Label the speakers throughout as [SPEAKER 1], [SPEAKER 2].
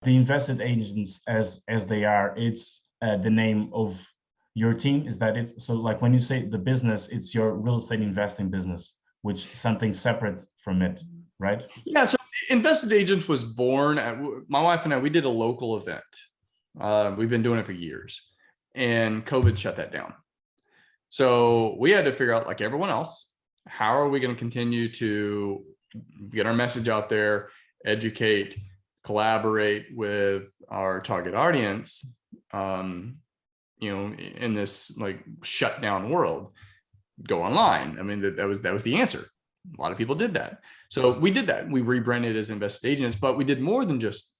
[SPEAKER 1] The invested agents, as they are, it's the name of your team. Is that it? So like when you say the business, it's your real estate investing business, which something separate from it, right?
[SPEAKER 2] Yeah. So Invested Agents was born at, my wife and I, we did a local event. We've been doing it for years, and COVID shut that down. So we had to figure out, like everyone else, how are we going to continue to get our message out there, educate, collaborate with our target audience, in this like shut down world. Go online. I mean, that was the answer. A lot of people did that. So we did that. We rebranded as Invested Agents, but we did more than just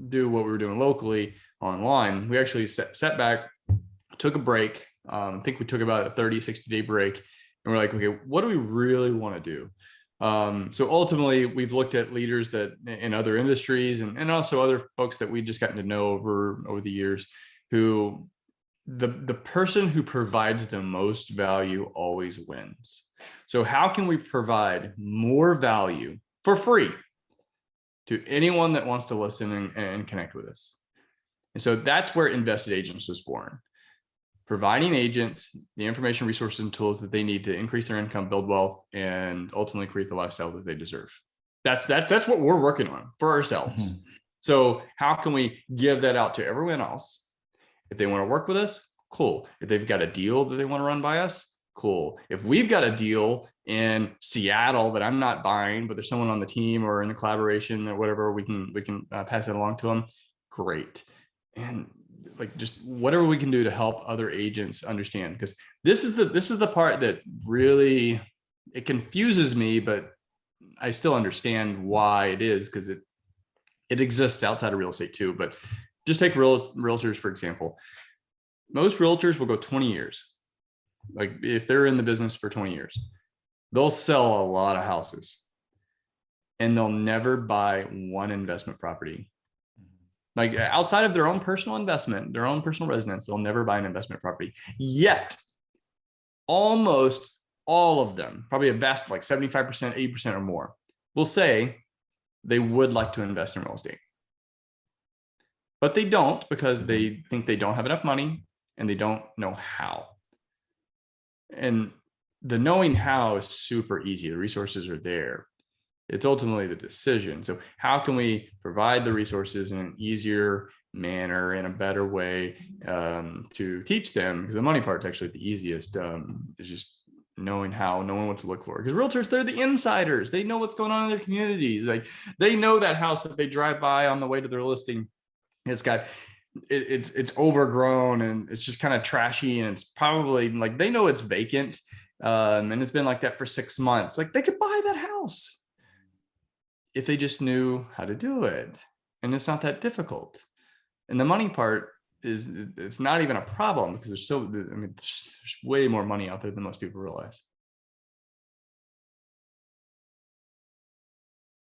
[SPEAKER 2] do what we were doing locally online. We actually sat back, took a break. I think we took about a 30, 60-day break. And we're like, okay, what do we really want to do? So ultimately, we've looked at leaders that in other industries and also other folks that we just gotten to know over the years, who the person who provides the most value always wins. So how can we provide more value for free to anyone that wants to listen and connect with us? And so that's where Invested Agents was born. Providing agents the information, resources, and tools that they need to increase their income, build wealth, and ultimately create the lifestyle that they deserve. That's what we're working on for ourselves. Mm-hmm. So how can we give that out to everyone else? If they want to work with us, cool. If they've got a deal that they want to run by us, cool. If we've got a deal in Seattle that I'm not buying, but there's someone on the team or in the collaboration or whatever, we can pass that along to them. Great. And like just whatever we can do to help other agents understand, because this is the part that really, it confuses me, but I still understand why it is, because it exists outside of real estate too. But just take realtors, for example. Most realtors will go 20 years. Like if they're in the business for 20 years, they'll sell a lot of houses and they'll never buy one investment property. Like outside of their own personal investment, their own personal residence, they'll never buy an investment property. Yet, almost all of them, probably a vast, like 75%, 80% or more, will say they would like to invest in real estate. But they don't, because they think they don't have enough money and they don't know how. And the knowing how is super easy. The resources are there. It's ultimately the decision. So how can we provide the resources in an easier manner, in a better way, to teach them? Because the money part is actually the easiest. Is just knowing how, knowing what to look for. Because realtors, they're the insiders. They know what's going on in their communities. Like they know that house that they drive by on the way to their listing. It's overgrown and it's just kind of trashy, and it's probably like they know it's vacant, and it's been like that for 6 months. Like they could buy that house if they just knew how to do it, and it's not that difficult. And the money part it's not even a problem, because there's way more money out there than most people realize.